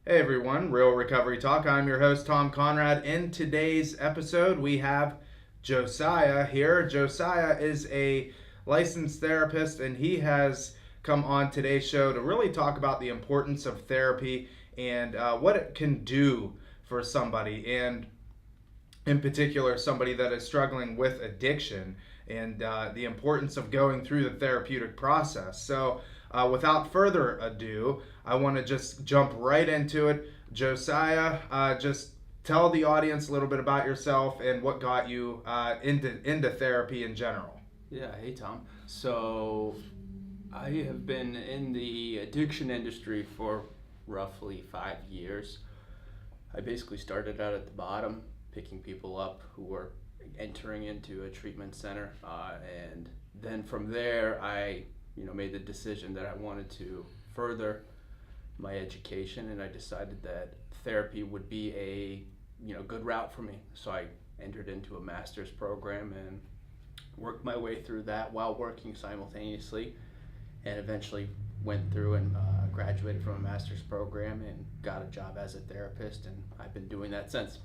Hey everyone, Real Recovery Talk. I'm your host, Tom Conrad. In today's episode, we have Josiah here. Josiah is a licensed therapist, and he has come on today's show to really talk about the importance of therapy and what it can do for somebody, and in particular, somebody that is struggling with addiction and the importance of going through the therapeutic process. So, without further ado, I want to just jump right into it. Josiah, just tell the audience a little bit about yourself and what got you into therapy in general. Yeah, hey Tom. So I have been in the addiction industry for roughly 5 years. I basically started out at the bottom, picking people up who were entering into a treatment center, and then from there I, made the decision that I wanted to further my education, and I decided that therapy would be a good route for me. So I entered into a master's program and worked my way through that while working simultaneously, and eventually went through and graduated from a master's program and got a job as a therapist, and I've been doing that since.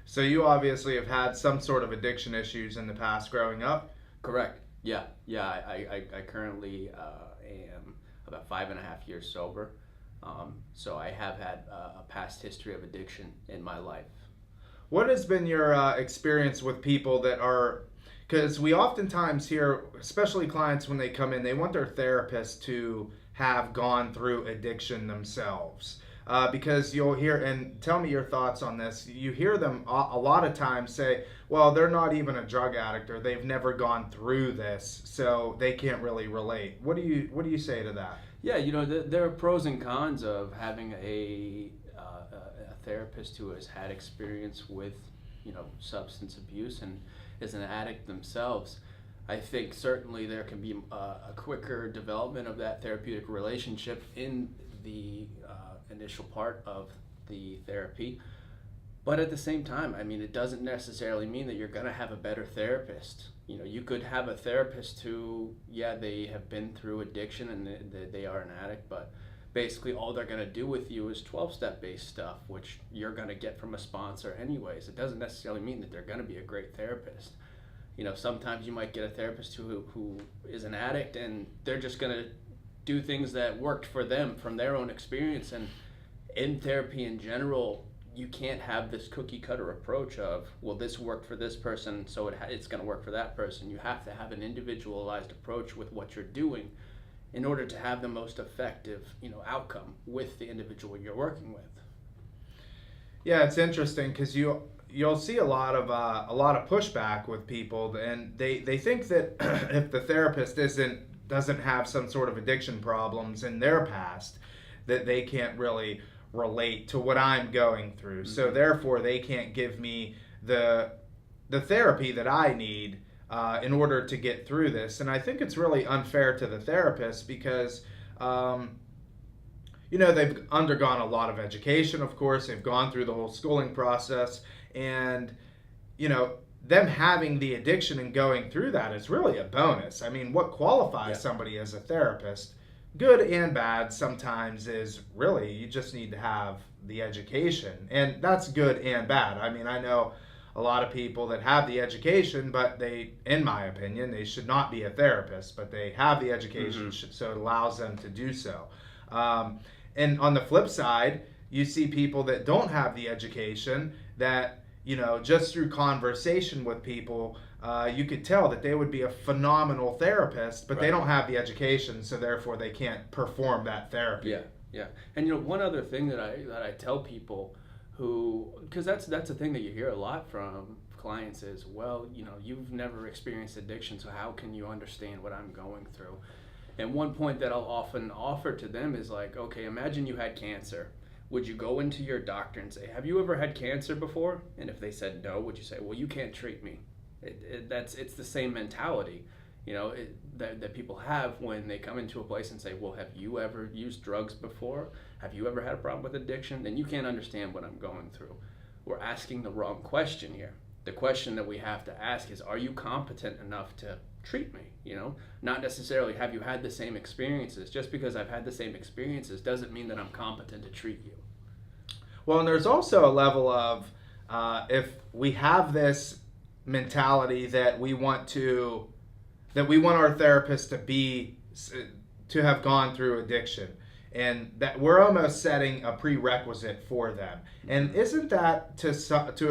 So, you obviously have had some sort of addiction issues in the past growing up. Correct. Yeah. I currently am about 5.5 years sober. So I have had a past history of addiction in my life. What has been your experience with people that are, because we oftentimes hear, especially clients when they come in, they want their therapist to have gone through addiction themselves. Because you'll hear, and tell me your thoughts on this, you hear them a lot of times say, well, they're not even a drug addict, or they've never gone through this, so they can't really relate. What do you say to that? Yeah, there are pros and cons of having a therapist who has had experience with, substance abuse and is an addict themselves. I think certainly there can be a quicker development of that therapeutic relationship in the initial part of the therapy. But at the same time, it doesn't necessarily mean that you're going to have a better therapist. You could have a therapist who, they have been through addiction and they are an addict, but basically all they're going to do with you is 12-step based stuff, which you're going to get from a sponsor anyways. It doesn't necessarily mean that they're going to be a great therapist. Sometimes you might get a therapist who is an addict, and they're just going to do things that worked for them from their own experience. And in therapy in general, you can't have this cookie cutter approach of, well, this worked for this person, so it's going to work for that person. You have to have an individualized approach with what you're doing in order to have the most effective, outcome with the individual you're working with. Yeah, it's interesting because you'll see a lot of pushback with people, and they think that if the therapist doesn't have some sort of addiction problems in their past, that they can't really relate to what I'm going through. Mm-hmm. So therefore, they can't give me the therapy that I need in order to get through this. And I think it's really unfair to the therapist because they've undergone a lot of education, of course. They've gone through the whole schooling process, and them having the addiction and going through that is really a bonus. What qualifies somebody as a therapist, good and bad, sometimes is really you just need to have the education, and that's good and bad. I know a lot of people that have the education, but they, in my opinion, they should not be a therapist, but they have the education, so it allows them to do so. And on the flip side, you see people that don't have the education that, just through conversation with people, you could tell that they would be a phenomenal therapist, but They don't have the education, so therefore they can't perform that therapy. Yeah. And one other thing that I tell people who, because that's a thing that you hear a lot from clients is, well, you've never experienced addiction, so how can you understand what I'm going through? And one point that I'll often offer to them is like, okay, imagine you had cancer. Would you go into your doctor and say, have you ever had cancer before? And if they said no, would you say, well, you can't treat me? It's the same mentality, that people have when they come into a place and say, well, have you ever used drugs before? Have you ever had a problem with addiction? Then you can't understand what I'm going through. We're asking the wrong question here. The question that we have to ask is, are you competent enough to treat me? Not necessarily have you had the same experiences. Just because I've had the same experiences doesn't mean that I'm competent to treat you. Well, and there's also a level of if we have this mentality that we want our therapist to have gone through addiction, and that we're almost setting a prerequisite for them. And isn't that to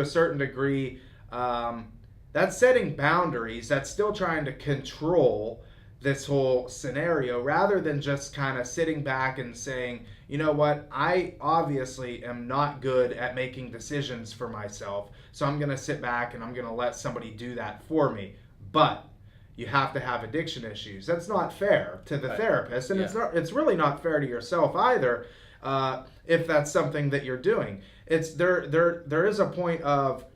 a certain degree, that's setting boundaries? That's still trying to control this whole scenario rather than just kind of sitting back and saying, you know what, I obviously am not good at making decisions for myself, so I'm going to sit back and I'm going to let somebody do that for me. But you have to have addiction issues. That's not fair to the therapist, and it's really not fair to yourself either, if that's something that you're doing. It's there is a point of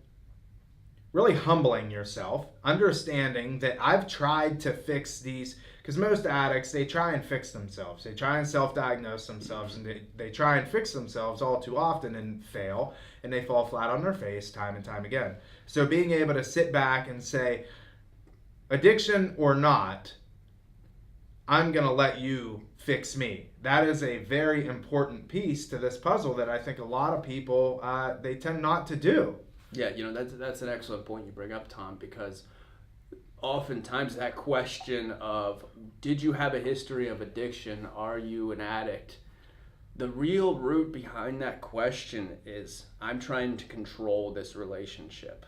really humbling yourself, understanding that I've tried to fix these, because most addicts, they try and fix themselves. They try and self-diagnose themselves, and they try and fix themselves all too often and fail, and they fall flat on their face time and time again. So being able to sit back and say, addiction or not, I'm going to let you fix me. That is a very important piece to this puzzle that I think a lot of people, they tend not to do. Yeah, that's an excellent point you bring up, Tom, because oftentimes that question of, did you have a history of addiction? Are you an addict? The real root behind that question is, I'm trying to control this relationship.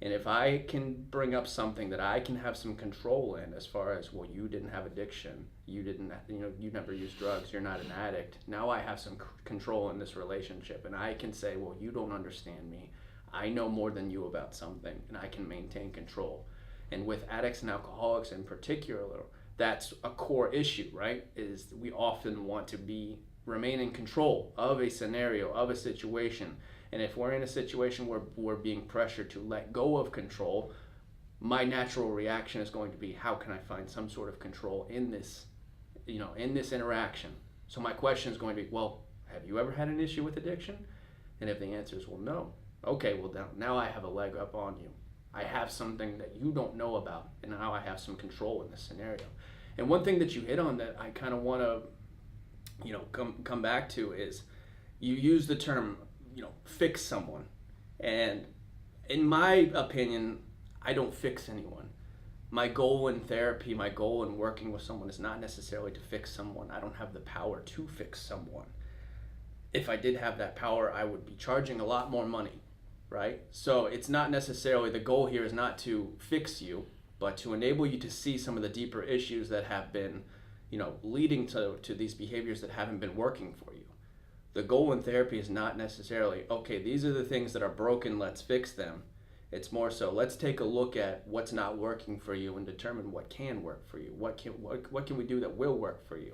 And if I can bring up something that I can have some control in, as far as, well, you didn't have addiction, you never used drugs, you're not an addict. Now I have some control in this relationship, and I can say, well, you don't understand me. I know more than you about something, and I can maintain control. And with addicts and alcoholics in particular, that's a core issue, right? Is we often want to remain in control of a scenario, of a situation. And if we're in a situation where we're being pressured to let go of control, my natural reaction is going to be, how can I find some sort of control in this, in this interaction? So my question is going to be, well, have you ever had an issue with addiction? And if the answer is, well, no. Okay, well, now I have a leg up on you. I have something that you don't know about, and now I have some control in this scenario. And one thing that you hit on that I kind of want to, come back to is, you use the term, fix someone. And in my opinion, I don't fix anyone. My goal in therapy, my goal in working with someone is not necessarily to fix someone. I don't have the power to fix someone. If I did have that power, I would be charging a lot more money, right? So it's not necessarily, the goal here is not to fix you, but to enable you to see some of the deeper issues that have been, leading to these behaviors that haven't been working for you. The goal in therapy is not necessarily, okay, these are the things that are broken, let's fix them. It's more so, let's take a look at what's not working for you and determine what can work for you. What can we do that will work for you?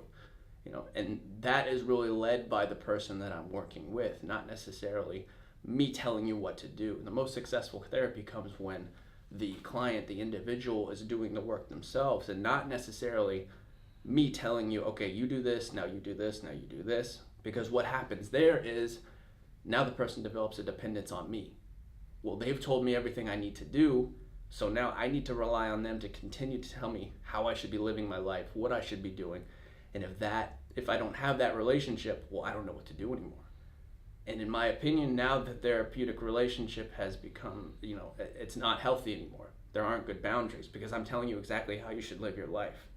And that is really led by the person that I'm working with, not necessarily me telling you what to do. The most successful therapy comes when the client, the individual, is doing the work themselves, and not necessarily me telling you, okay, you do this, now you do this, now you do this. Because what happens there is, now the person develops a dependence on me. Well, they've told me everything I need to do, so now I need to rely on them to continue to tell me how I should be living my life, what I should be doing. And if I don't have that relationship, well, I don't know what to do anymore. And in my opinion, now the therapeutic relationship has become, it's not healthy anymore. There aren't good boundaries, because I'm telling you exactly how you should live your life.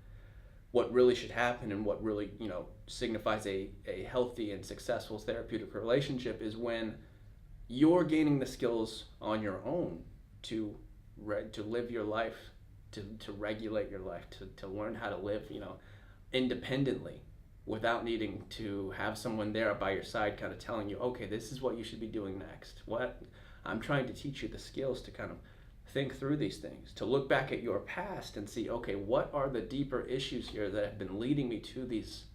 What really should happen, and what really, signifies a healthy and successful therapeutic relationship, is when you're gaining the skills on your own to live your life, to regulate your life, to learn how to live, independently, without needing to have someone there by your side kind of telling you, okay, this is what you should be doing next. I'm trying to teach you the skills to kind of think through these things, to look back at your past and see, okay, what are the deeper issues here that have been leading me to these,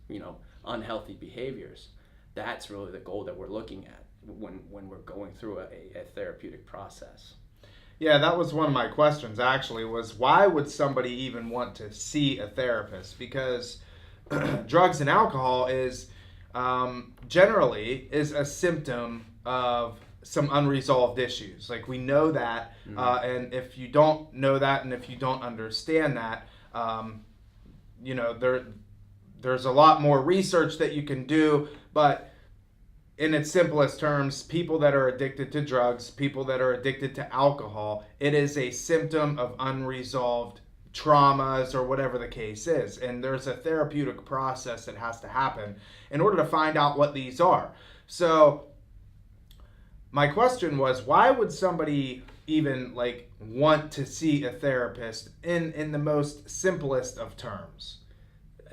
unhealthy behaviors? That's really the goal that we're looking at when we're going through a therapeutic process. Yeah, that was one of my questions, actually, was why would somebody even want to see a therapist? Because drugs and alcohol is generally is a symptom of some unresolved issues. Like, we know that, and if you don't know that, and if you don't understand that, there's a lot more research that you can do, but in its simplest terms, people that are addicted to drugs, people that are addicted to alcohol, it is a symptom of unresolved traumas or whatever the case is. And there's a therapeutic process that has to happen in order to find out what these are. So my question was, why would somebody even like want to see a therapist in the most simplest of terms?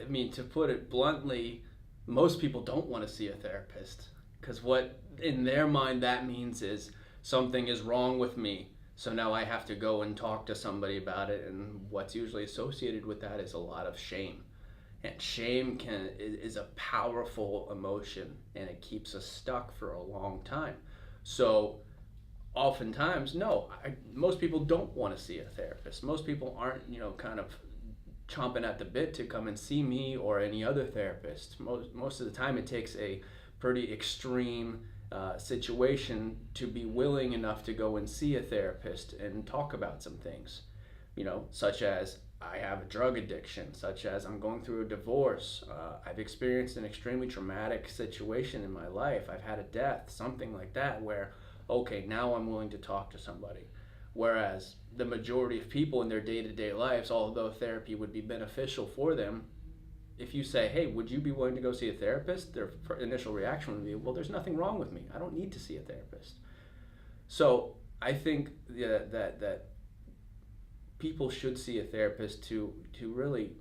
I mean, to put it bluntly, most people don't want to see a therapist, because what in their mind that means is something is wrong with me, so now I have to go and talk to somebody about it. And what's usually associated with that is a lot of shame. And shame is a powerful emotion, and it keeps us stuck for a long time. So oftentimes, no, most people don't want to see a therapist. Most people aren't, kind of chomping at the bit to come and see me or any other therapist. Most of the time, it takes a pretty extreme situation to be willing enough to go and see a therapist and talk about some things, such as I have a drug addiction, such as I'm going through a divorce, I've experienced an extremely traumatic situation in my life, I've had a death, something like that, where, okay, now I'm willing to talk to somebody. Whereas the majority of people in their day-to-day lives, although therapy would be beneficial for them, if you say, hey, would you be willing to go see a therapist? Their initial reaction would be, well, there's nothing wrong with me. I don't need to see a therapist. So I think that people should see a therapist to really,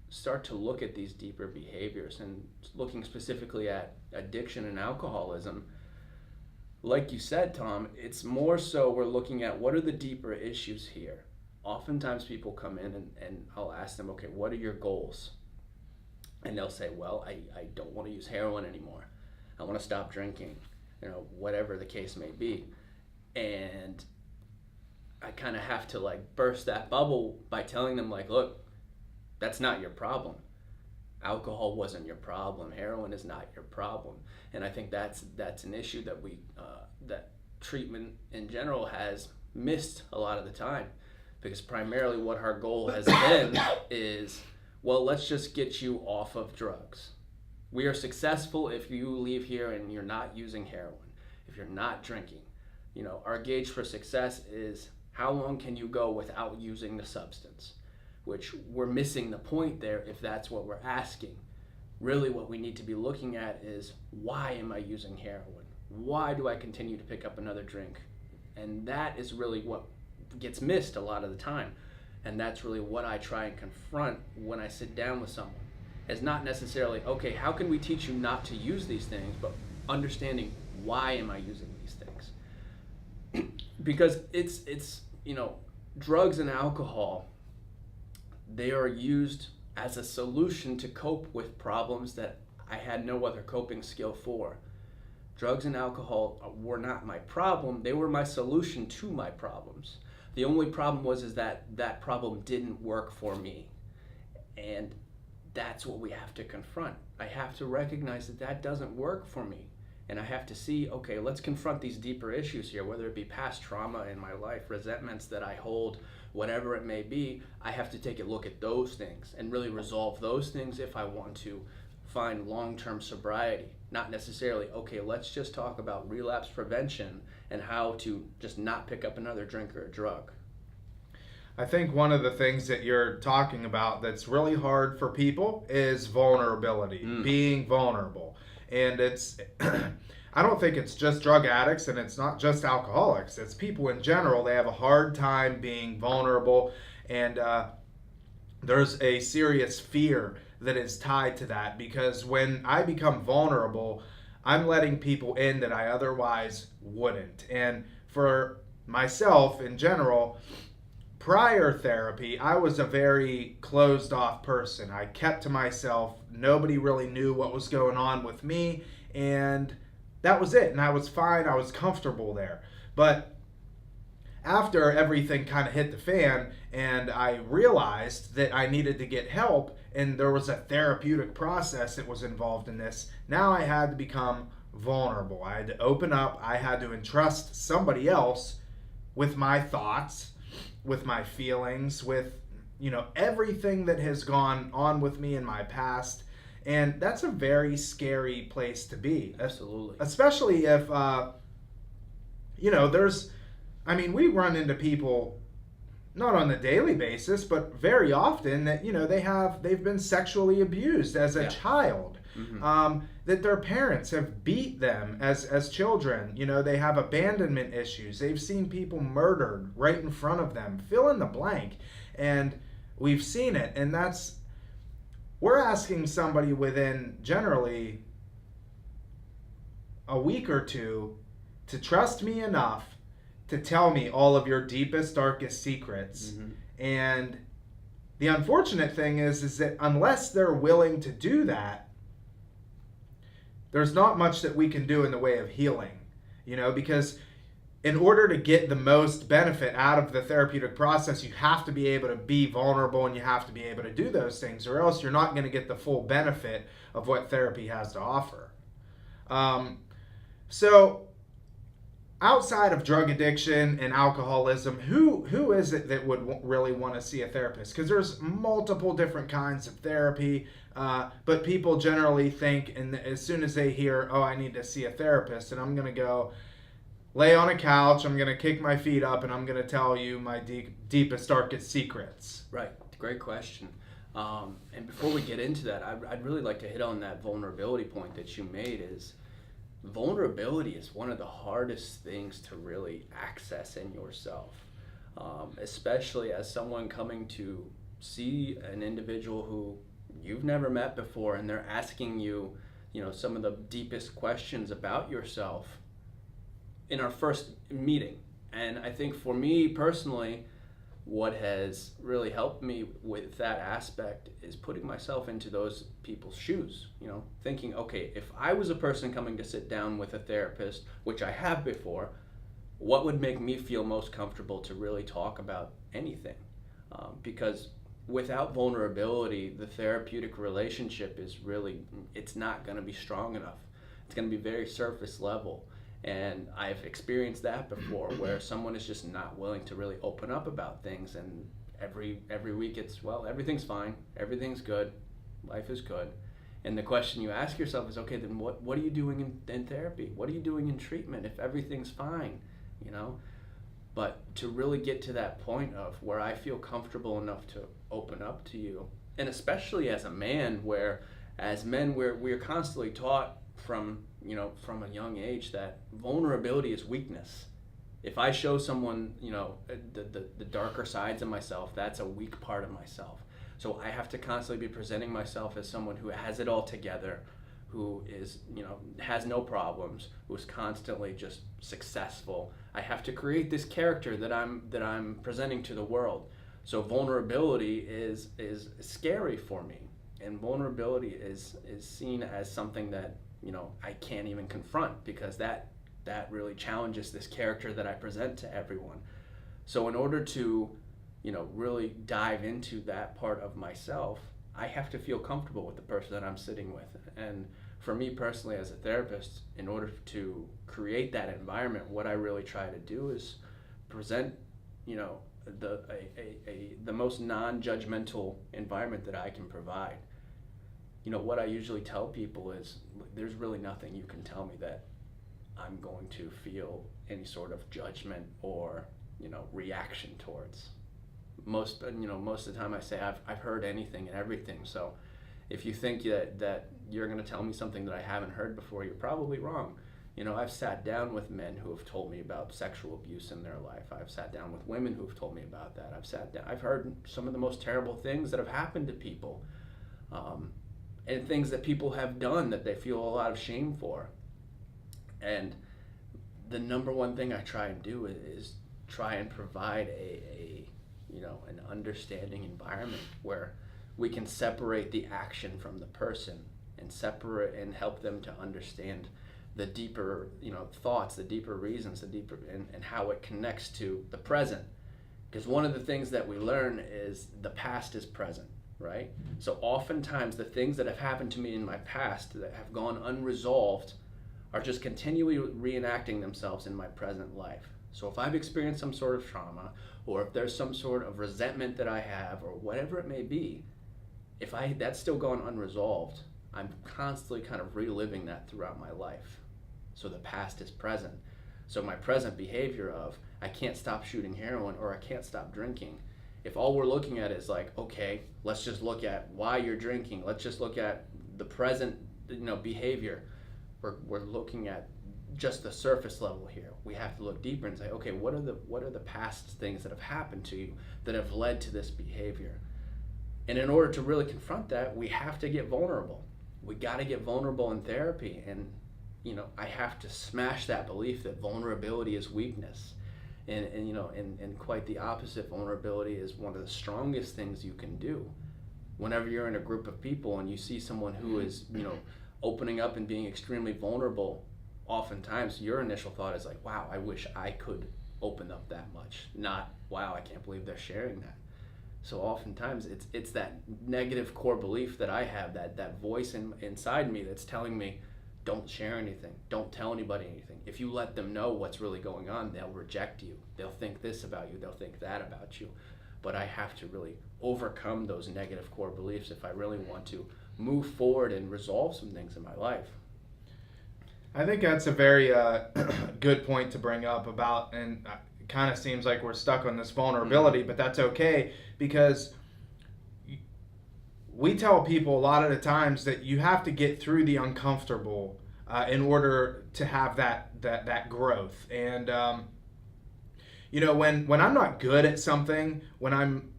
start to look at these deeper behaviors. And looking specifically at addiction and alcoholism, like you said, Tom, it's more so we're looking at what are the deeper issues here. Oftentimes people come in and I'll ask them, okay, what are your goals? And they'll say, well, I don't want to use heroin anymore. I want to stop drinking, whatever the case may be. And I kind of have to like burst that bubble by telling them like, look, that's not your problem. Alcohol wasn't your problem. Heroin is not your problem. And I think that's an issue that that treatment in general has missed a lot of the time, because primarily what our goal has been is, well, let's just get you off of drugs. We are successful if you leave here and you're not using heroin, if you're not drinking. Our gauge for success is how long can you go without using the substance, which we're missing the point there if that's what we're asking. Really what we need to be looking at is, why am I using heroin? Why do I continue to pick up another drink? And that is really what gets missed a lot of the time. And that's really what I try and confront when I sit down with someone. It's not necessarily, okay, how can we teach you not to use these things, but understanding, why am I using these things? Because it's drugs and alcohol, they are used as a solution to cope with problems that I had no other coping skill for. Drugs and alcohol were not my problem, they were my solution to my problems. The only problem is that problem didn't work for me. And that's what we have to confront. I have to recognize that doesn't work for me. And I have to see, okay, let's confront these deeper issues here, whether it be past trauma in my life, resentments that I hold, whatever it may be. I have to take a look at those things and really resolve those things if I want to find long-term sobriety. Not necessarily, okay, let's just talk about relapse prevention and how to just not pick up another drink or a drug. I think one of the things that you're talking about that's really hard for people is vulnerability, being vulnerable. And it's, I don't think it's just drug addicts and it's not just alcoholics. It's people in general. They have a hard time being vulnerable, and there's a serious fear that is tied to that, because when I become vulnerable, I'm letting people in that I otherwise wouldn't. And for myself in general, prior therapy, I was a very closed off person. I kept to myself. Nobody really knew what was going on with me, and that was it. And I was fine. I was comfortable there. But after everything kind of hit the fan and I realized that I needed to get help, and there was a therapeutic process that was involved in this, now I had to become vulnerable. I had to open up. I had to entrust somebody else with my thoughts, with my feelings, with everything that has gone on with me in my past. And that's a very scary place to be. Absolutely. Especially if, there's, I mean, we run into people not on a daily basis, but very often that they've been sexually abused as a child. That their parents have beat them as children. They have abandonment issues. They've seen people murdered right in front of them. Fill in the blank, and we've seen it. And we're asking somebody within generally a week or two to trust me enough to tell me all of your deepest, darkest secrets. And the unfortunate thing is that unless they're willing to do that, there's not much that we can do in the way of healing, because in order to get the most benefit out of the therapeutic process, you have to be able to be vulnerable and you have to be able to do those things, or else you're not going to get the full benefit of what therapy has to offer. So outside of drug addiction and alcoholism, who is it that would really want to see a therapist? Because there's multiple different kinds of therapy, but people generally think, and as soon as they hear, oh, I need to see a therapist, and I'm going to go lay on a couch, I'm going to kick my feet up, and I'm going to tell you my deepest, darkest secrets. Right. Great question. And before we get into that, I'd really like to hit on that vulnerability point that you made. Is vulnerability is one of the hardest things to really access in yourself, especially as someone coming to see an individual who you've never met before, and they're asking you, some of the deepest questions about yourself in our first meeting. And I think for me personally, what has really helped me with that aspect is putting myself into those people's shoes, thinking, okay, if I was a person coming to sit down with a therapist, which I have before, what would make me feel most comfortable to really talk about anything? Because without vulnerability, the therapeutic relationship it's not going to be strong enough. It's going to be very surface level. And I've experienced that before, where someone is just not willing to really open up about things, and every week it's, well, everything's fine, everything's good, life is good. And the question you ask yourself is, okay, then what are you doing in therapy? What are you doing in treatment if everything's fine, But to really get to that point of where I feel comfortable enough to open up to you, and especially as a man, where as men we're constantly taught from a young age that vulnerability is weakness. If I show someone, the darker sides of myself, that's a weak part of myself. So I have to constantly be presenting myself as someone who has it all together, who is, has no problems, who is constantly just successful. I have to create this character that I'm presenting to the world. So vulnerability is scary for me, and vulnerability is seen as something that I can't even confront, because that really challenges this character that I present to everyone. So in order to, really dive into that part of myself, I have to feel comfortable with the person that I'm sitting with. And for me personally, as a therapist, in order to create that environment, what I really try to do is present, the most non-judgmental environment that I can provide. What I usually tell people is, there's really nothing you can tell me that I'm going to feel any sort of judgment or, reaction towards. Most of the time I say I've heard anything and everything. So if you think that you're going to tell me something that I haven't heard before, you're probably wrong. I've sat down with men who have told me about sexual abuse in their life. I've sat down with women who have told me about that. I've heard some of the most terrible things that have happened to people. And things that people have done that they feel a lot of shame for. And the number one thing I try and do is try and provide an understanding environment where we can separate the action from the person, and help them to understand the deeper, thoughts, the deeper reasons, and how it connects to the present. Because one of the things that we learn is the past is present. Right? So oftentimes the things that have happened to me in my past that have gone unresolved are just continually reenacting themselves in my present life. So if I've experienced some sort of trauma, or if there's some sort of resentment that I have, or whatever it may be, if that's still gone unresolved, I'm constantly kind of reliving that throughout my life. So the past is present. So my present behavior of I can't stop shooting heroin or I can't stop drinking. If all we're looking at is like, okay, let's just look at why you're drinking. Let's just look at the present, behavior. We're looking at just the surface level here. We have to look deeper and say, okay, what are the past things that have happened to you that have led to this behavior? And in order to really confront that, we have to get vulnerable. We got to get vulnerable in therapy. And, I have to smash that belief that vulnerability is weakness. And quite the opposite, vulnerability is one of the strongest things you can do. Whenever you're in a group of people and you see someone who is, opening up and being extremely vulnerable, oftentimes your initial thought is like, wow, I wish I could open up that much. Not, wow, I can't believe they're sharing that. So oftentimes it's that negative core belief that I have, that voice inside me that's telling me, don't share anything, don't tell anybody anything. If you let them know what's really going on, they'll reject you. They'll think this about you, they'll think that about you. But I have to really overcome those negative core beliefs if I really want to move forward and resolve some things in my life. I think that's a very good point to bring up about, and it kind of seems like we're stuck on this vulnerability, but that's okay, because we tell people a lot of the times that you have to get through the uncomfortable in order to have that growth. And when I'm not good at something, when I'm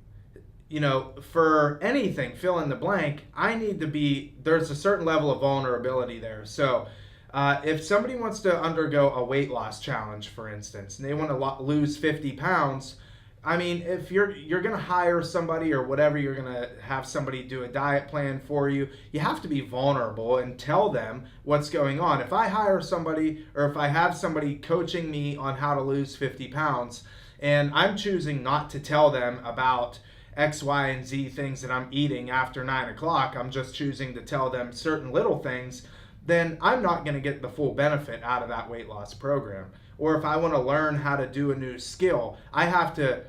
for anything, fill in the blank, there's a certain level of vulnerability there. So if somebody wants to undergo a weight loss challenge, for instance, and they want to lose 50 pounds, I mean, if you're going to hire somebody or whatever, you're going to have somebody do a diet plan for you, you have to be vulnerable and tell them what's going on. If I hire somebody, or if I have somebody coaching me on how to lose 50 pounds, and I'm choosing not to tell them about X, Y, and Z things that I'm eating after 9 o'clock, I'm just choosing to tell them certain little things, then I'm not going to get the full benefit out of that weight loss program. Or if I want to learn how to do a new skill, I have to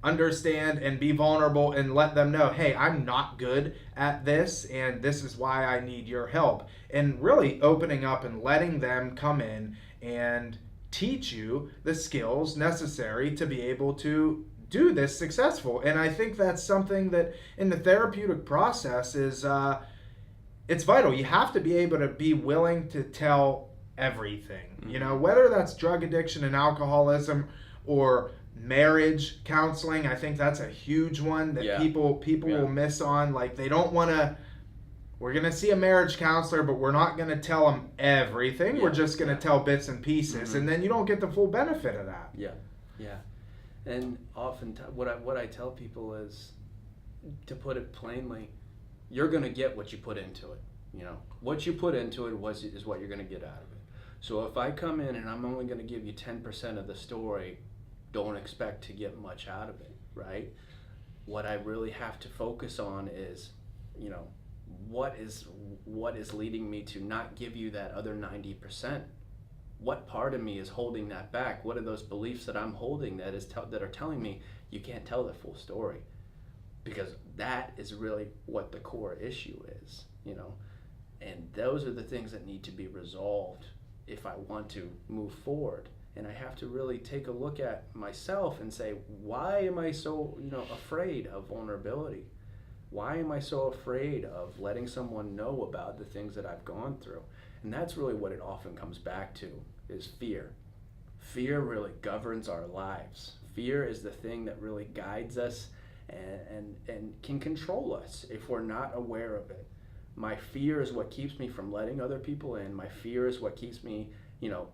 understand and be vulnerable and let them know, hey, I'm not good at this, and this is why I need your help. And really opening up and letting them come in and teach you the skills necessary to be able to do this successful. And I think that's something that in the therapeutic process is it's vital. You have to be able to be willing to tell everything, whether that's drug addiction and alcoholism or marriage counseling. I think that's a huge one that people will miss on. Like, they don't want to, we're going to see a marriage counselor, but we're not going to tell them everything. We're just going to tell bits and pieces, and then you don't get the full benefit of that. And often what I tell people is, to put it plainly, you're going to get what you put into it. What you put into it is what you're going to get out of it. So if I come in and I'm only going to give you 10% of the story, don't expect to get much out of it, right? What I really have to focus on is, what is leading me to not give you that other 90%? What part of me is holding that back? What are those beliefs that I'm holding that are telling me you can't tell the full story? Because that is really what the core issue is, and those are the things that need to be resolved if I want to move forward. And I have to really take a look at myself and say, why am I so, afraid of vulnerability? Why am I so afraid of letting someone know about the things that I've gone through? And that's really what it often comes back to, is fear. Fear really governs our lives. Fear is the thing that really guides us and can control us if we're not aware of it. My fear is what keeps me from letting other people in. My fear is what keeps me,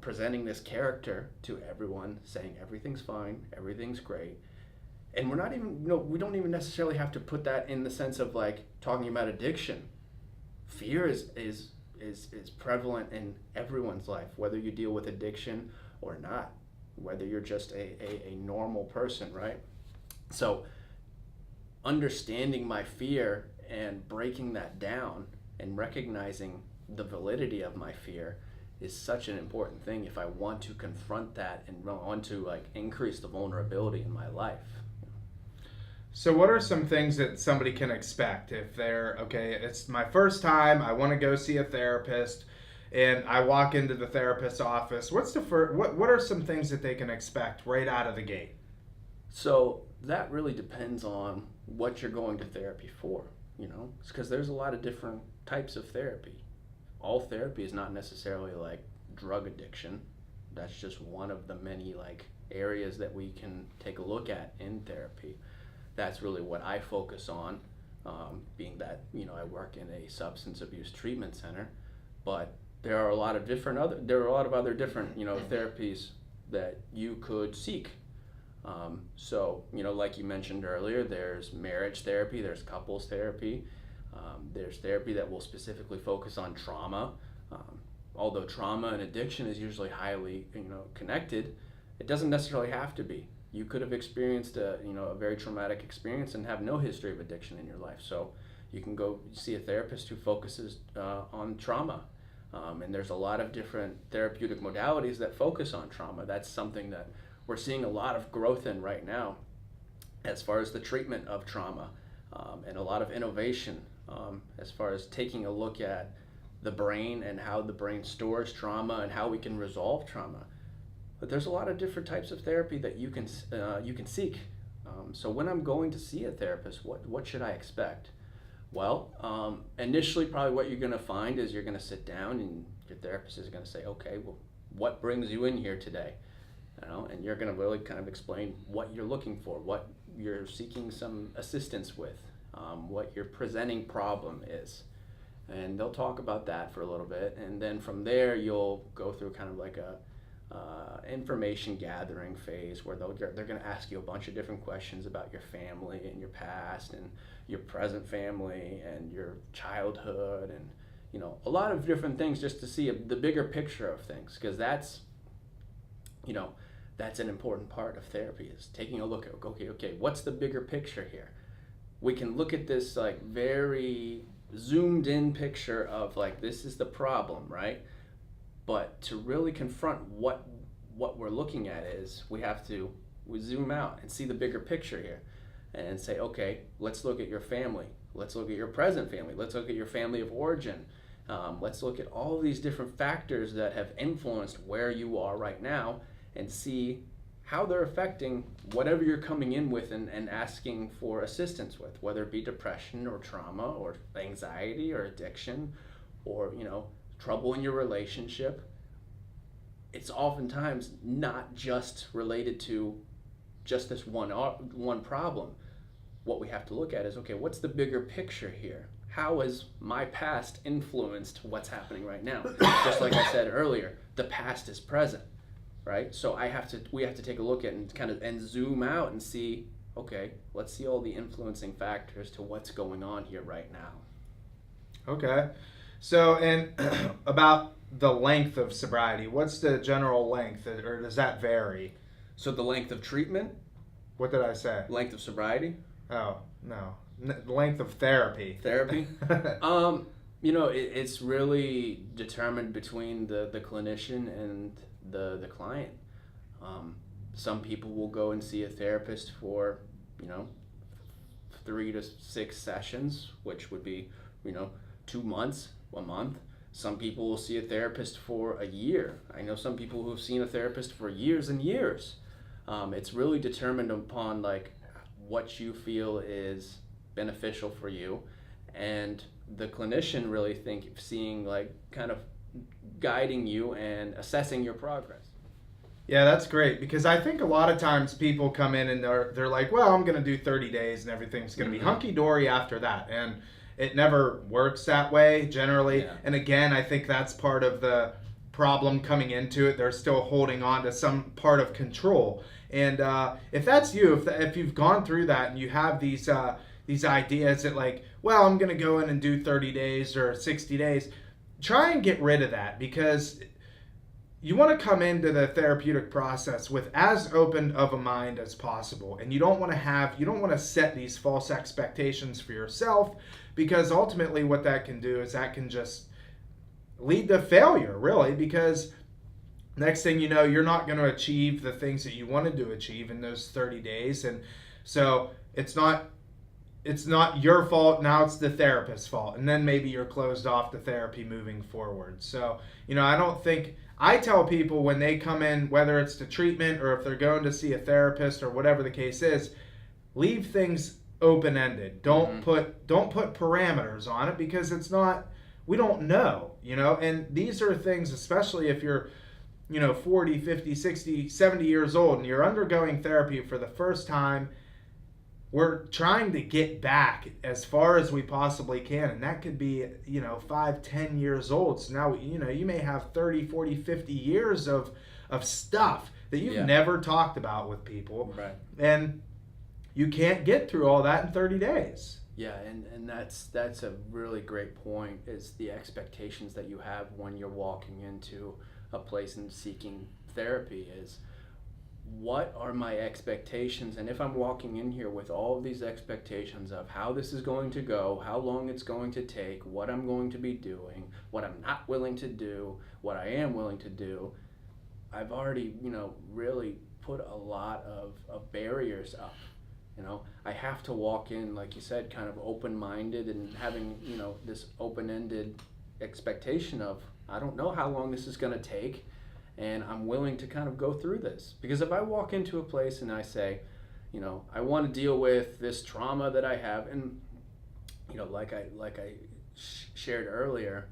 presenting this character to everyone, saying everything's fine, everything's great. And we're not even, we don't even necessarily have to put that in the sense of like talking about addiction. Fear is prevalent in everyone's life, whether you deal with addiction or not, whether you're just a normal person, right? So understanding my fear and breaking that down and recognizing the validity of my fear is such an important thing if I want to confront that and want to increase the vulnerability in my life. So, what are some things that somebody can expect if they're okay? It's my first time. I want to go see a therapist, and I walk into the therapist's office. What's the first? What are some things that they can expect right out of the gate? So that really depends on what you're going to therapy for, you know, because there's a lot of different types of therapy. All therapy is not necessarily like drug addiction. That's just one of the many like areas that we can take a look at in therapy. That's really what I focus on, being that, you know, I work in a substance abuse treatment center, but there are a lot of other different, you know, therapies that you could seek. So, you know, like you mentioned earlier, there's marriage therapy, there's couples therapy, there's therapy that will specifically focus on trauma. Although trauma and addiction is usually highly, you know, connected, it doesn't necessarily have to be. You could have experienced a very traumatic experience and have no history of addiction in your life. So you can go see a therapist who focuses on trauma. And there's a lot of different therapeutic modalities that focus on trauma. That's something that we're seeing a lot of growth in right now as far as the treatment of trauma, and a lot of innovation as far as taking a look at the brain and how the brain stores trauma and how we can resolve trauma. But there's a lot of different types of therapy that you can seek. So when I'm going to see a therapist, what should I expect? Well, initially probably what you're going to find is you're going to sit down and your therapist is going to say, okay, well, what brings you in here today? You know, and you're going to really kind of explain what you're looking for, what you're seeking some assistance with, what your presenting problem is. And they'll talk about that for a little bit, and then from there you'll go through kind of like a information gathering phase where they're going to ask you a bunch of different questions about your family and your past and your present family and your childhood, and you know, a lot of different things just to see the bigger picture of things, because that's, you know, that's an important part of therapy, is taking a look at, okay, what's the bigger picture here? We can look at this like very zoomed in picture of like, this is the problem, right? But to really confront what we're looking at is we zoom out and see the bigger picture here and say, okay, let's look at your family. Let's look at your present family. Let's look at your family of origin. Let's look at all these different factors that have influenced where you are right now and see how they're affecting whatever you're coming in with and asking for assistance with, whether it be depression or trauma or anxiety or addiction or, you know, trouble in your relationship. It's oftentimes not just related to just this one problem. What we have to look at is, okay, what's the bigger picture here? How has my past influenced what's happening right now? Just like I said earlier, the past is present, right? So we have to take a look at and zoom out and see, okay, let's see all the influencing factors to what's going on here right now. Okay. So, and about the length of sobriety, what's the general length, or does that vary? So the length of treatment? What did I say? Length of sobriety? Oh, no. Length of therapy. Therapy? You know, it's really determined between the clinician and the client. Some people will go and see a therapist for, you know, 3 to 6 sessions, which would be, you know, 2 months, a month. Some people will see a therapist for a year. I know some people who have seen a therapist for years and years. It's really determined upon like what you feel is beneficial for you, and the clinician really seeing like kind of guiding you and assessing your progress. Yeah, that's great, because I think a lot of times people come in and they're like, well, I'm going to do 30 days and everything's going to be hunky-dory after that. And it never works that way generally. Yeah. And again, I think that's part of the problem coming into it. They're still holding on to some part of control. And if that's you, if you've gone through that and you have these ideas that like, well, I'm going to go in and do 30 days or 60 days, try and get rid of that, because you want to come into the therapeutic process with as open of a mind as possible. And you don't want to set these false expectations for yourself, because ultimately what that can do is that can just lead to failure, really, because next thing you know, you're not going to achieve the things that you wanted to achieve in those 30 days. And so it's not your fault. Now it's the therapist's fault, and then maybe you're closed off to therapy moving forward. So I don't think, I tell people when they come in, whether it's to treatment or if they're going to see a therapist or whatever the case is, leave things open ended. Don't put parameters on it, because it's not, we don't know, and these are things, especially if you're 40, 50, 60, 70 years old and you're undergoing therapy for the first time. We're trying to get back as far as we possibly can, and that could be 5, 10 years old. So now you may have 30, 40, 50 years of stuff that you've never talked about with people, right? And you can't get through all that in 30 days. Yeah, and that's a really great point, is the expectations that you have when you're walking into a place and seeking therapy. Is, what are my expectations? And if I'm walking in here with all of these expectations of how this is going to go, how long it's going to take, what I'm going to be doing, what I'm not willing to do, what I am willing to do, I've already, really put a lot of barriers up. I have to walk in, like you said, kind of open-minded and having, this open-ended expectation of, I don't know how long this is going to take, and I'm willing to kind of go through this. Because if I walk into a place and I say, I want to deal with this trauma that I have, and like I shared earlier,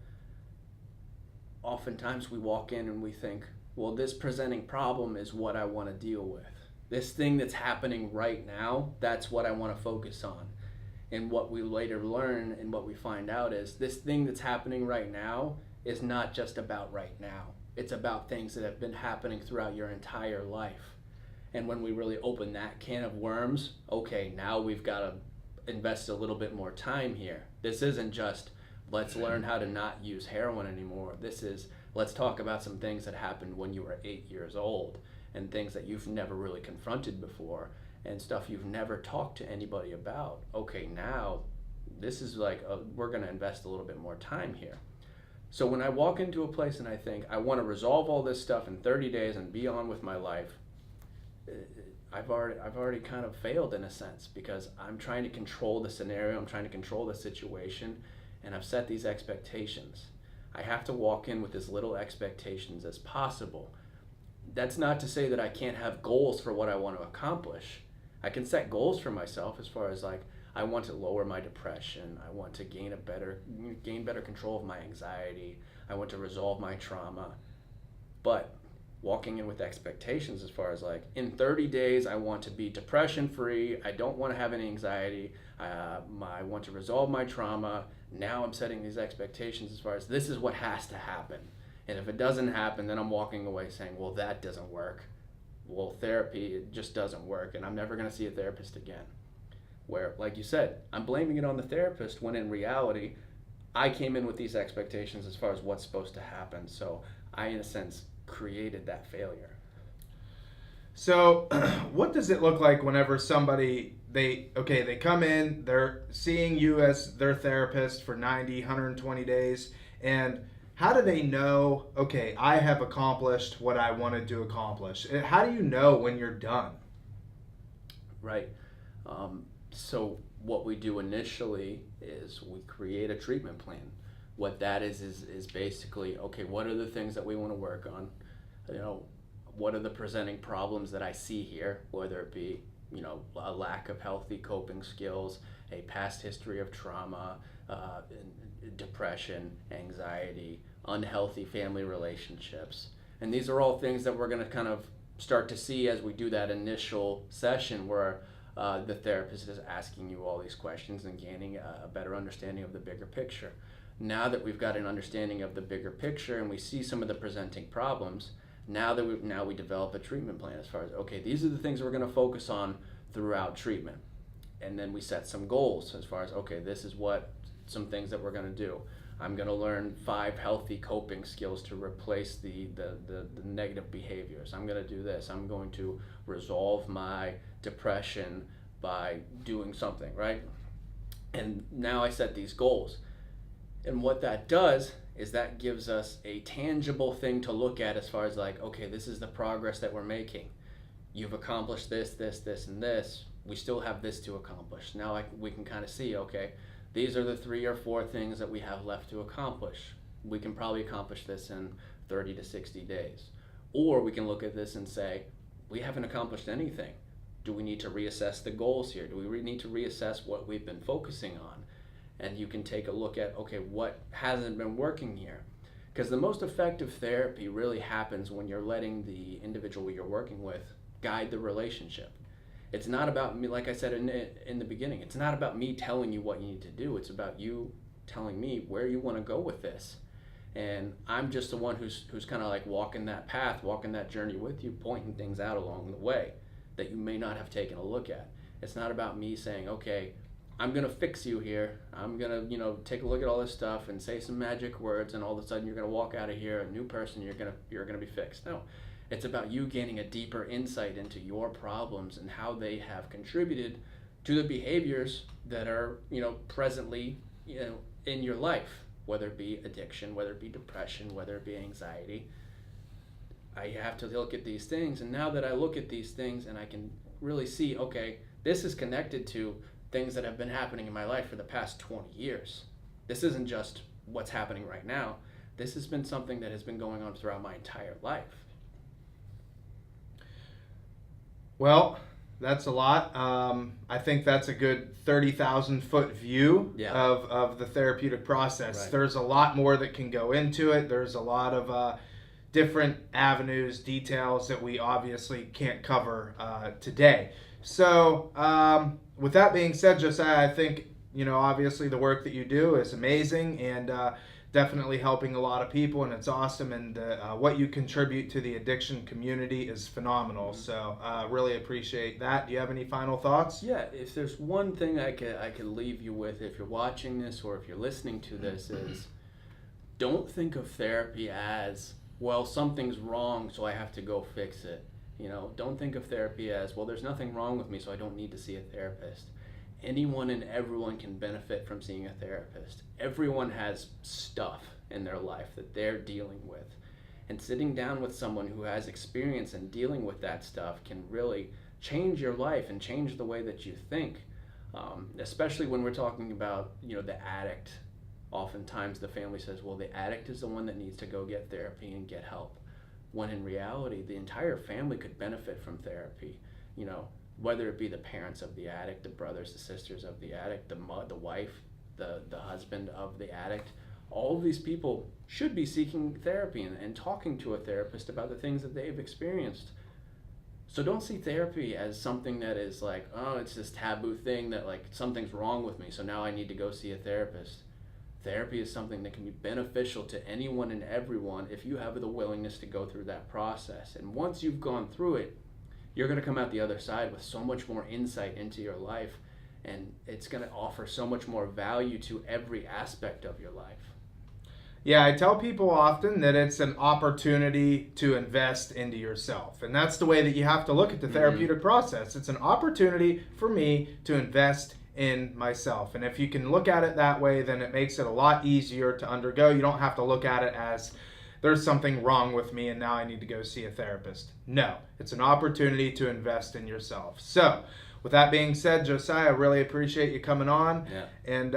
oftentimes we walk in and we think, well, this presenting problem is what I want to deal with. This thing that's happening right now, that's what I want to focus on. And what we later learn and what we find out is, this thing that's happening right now is not just about right now. It's about things that have been happening throughout your entire life. And when we really open that can of worms, okay, now we've got to invest a little bit more time here. This isn't just, let's learn how to not use heroin anymore. This is, let's talk about some things that happened when you were 8 years old, and things that you've never really confronted before, and stuff you've never talked to anybody about. Okay, now this is like, we're going to invest a little bit more time here. So when I walk into a place and I think, I want to resolve all this stuff in 30 days and be on with my life, I've already kind of failed in a sense, because I'm trying to control the scenario, I'm trying to control the situation, and I've set these expectations. I have to walk in with as little expectations as possible. That's not to say that I can't have goals for what I want to accomplish. I can set goals for myself as far as, like, I want to lower my depression. I want to gain better control of my anxiety. I want to resolve my trauma. But walking in with expectations as far as, like, in 30 days, I want to be depression free. I don't want to have any anxiety. I want to resolve my trauma. Now I'm setting these expectations as far as, this is what has to happen. And if it doesn't happen, then I'm walking away saying, well, that doesn't work. Well, therapy, it just doesn't work, and I'm never going to see a therapist again. Where, like you said, I'm blaming it on the therapist, when in reality, I came in with these expectations as far as what's supposed to happen. So I, in a sense, created that failure. So what does it look like whenever somebody, they come in, they're seeing you as their therapist for 90, 120 days, and how do they know, okay, I have accomplished what I wanted to accomplish? How do you know when you're done? Right. So what we do initially is we create a treatment plan. What that is basically, okay, what are the things that we want to work on? What are the presenting problems that I see here, whether it be, a lack of healthy coping skills, a past history of trauma, depression, anxiety, unhealthy family relationships. And these are all things that we're going to kind of start to see as we do that initial session, where the therapist is asking you all these questions and gaining a better understanding of the bigger picture. Now that we've got an understanding of the bigger picture and we see some of the presenting problems, now we develop a treatment plan as far as, okay, these are the things we're going to focus on throughout treatment. And then we set some goals as far as, okay, this is some things that we're going to do. I'm going to learn 5 healthy coping skills to replace the negative behaviors. I'm going to do this. I'm going to resolve my depression by doing something, right? And now I set these goals. And what that does is that gives us a tangible thing to look at as far as, like, okay, this is the progress that we're making. You've accomplished this, this, this, and this. we still have this to accomplish. Now we can kind of see, okay, these are the 3 or 4 things that we have left to accomplish. We can probably accomplish this in 30 to 60 days. Or we can look at this and say, we haven't accomplished anything. Do we need to reassess the goals here? Do we need to reassess what we've been focusing on? And you can take a look at, okay, what hasn't been working here? Because the most effective therapy really happens when you're letting the individual you're working with guide the relationship. It's not about me, like I said in the beginning, it's not about me telling you what you need to do. It's about you telling me where you want to go with this. And I'm just the one who's kind of like walking that path, walking that journey with you, pointing things out along the way that you may not have taken a look at. It's not about me saying, okay, I'm going to fix you here. I'm going to, take a look at all this stuff and say some magic words, and all of a sudden you're going to walk out of here a new person, you're going to be fixed. No. It's about you gaining a deeper insight into your problems and how they have contributed to the behaviors that are, presently, in your life, whether it be addiction, whether it be depression, whether it be anxiety. I have to look at these things, and now that I look at these things and I can really see, okay, this is connected to things that have been happening in my life for the past 20 years. This isn't just what's happening right now. This has been something that has been going on throughout my entire life. Well, that's a lot. I think that's a good 30,000 foot view of the therapeutic process. Right. There's a lot more that can go into it. There's a lot of different avenues, details that we obviously can't cover today. So with that being said, Josiah, I think, obviously the work that you do is amazing and definitely helping a lot of people, and it's awesome, and what you contribute to the addiction community is phenomenal. So really appreciate that. Do you have any final thoughts? Yeah, if there's one thing I could leave you with, if you're watching this or if you're listening to this, is don't think of therapy as, well, something's wrong, so I have to go fix it. Don't think of therapy as, well, there's nothing wrong with me, so I don't need to see a therapist. Anyone and everyone can benefit from seeing a therapist. Everyone has stuff in their life that they're dealing with. And sitting down with someone who has experience in dealing with that stuff can really change your life and change the way that you think. Especially when we're talking about, the addict. Oftentimes the family says, well, the addict is the one that needs to go get therapy and get help. When in reality, the entire family could benefit from therapy. Whether it be the parents of the addict, the brothers, the sisters of the addict, the wife, the husband of the addict, all of these people should be seeking therapy and talking to a therapist about the things that they've experienced. So don't see therapy as something that is like, oh, it's this taboo thing that like something's wrong with me, so now I need to go see a therapist. Therapy is something that can be beneficial to anyone and everyone if you have the willingness to go through that process. And once you've gone through it, you're going to come out the other side with so much more insight into your life, and it's going to offer so much more value to every aspect of your life. Yeah, I tell people often that it's an opportunity to invest into yourself. And that's the way that you have to look at the therapeutic process. It's an opportunity for me to invest in myself. And if you can look at it that way, then it makes it a lot easier to undergo. You don't have to look at it as there's something wrong with me and now I need to go see a therapist. No, it's an opportunity to invest in yourself. So with that being said, Josiah, I really appreciate you coming on. Yeah. And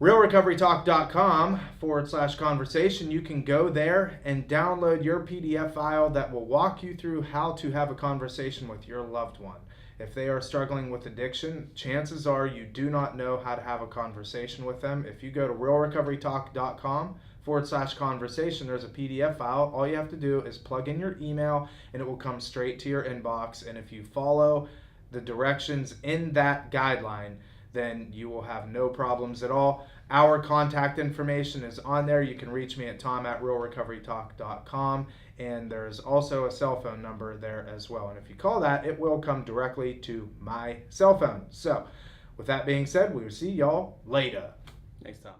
realrecoverytalk.com/conversation, you can go there and download your PDF file that will walk you through how to have a conversation with your loved one. If they are struggling with addiction, chances are you do not know how to have a conversation with them. If you go to realrecoverytalk.com/conversation, there's a PDF file. All you have to do is plug in your email and it will come straight to your inbox. And if you follow the directions in that guideline, then you will have no problems at all. Our contact information is on there. You can reach me at tom@realrecoverytalk.com, and there's also a cell phone number there as well. And if you call that, it will come directly to my cell phone. So with that being said, we will see y'all later. Thanks, Tom.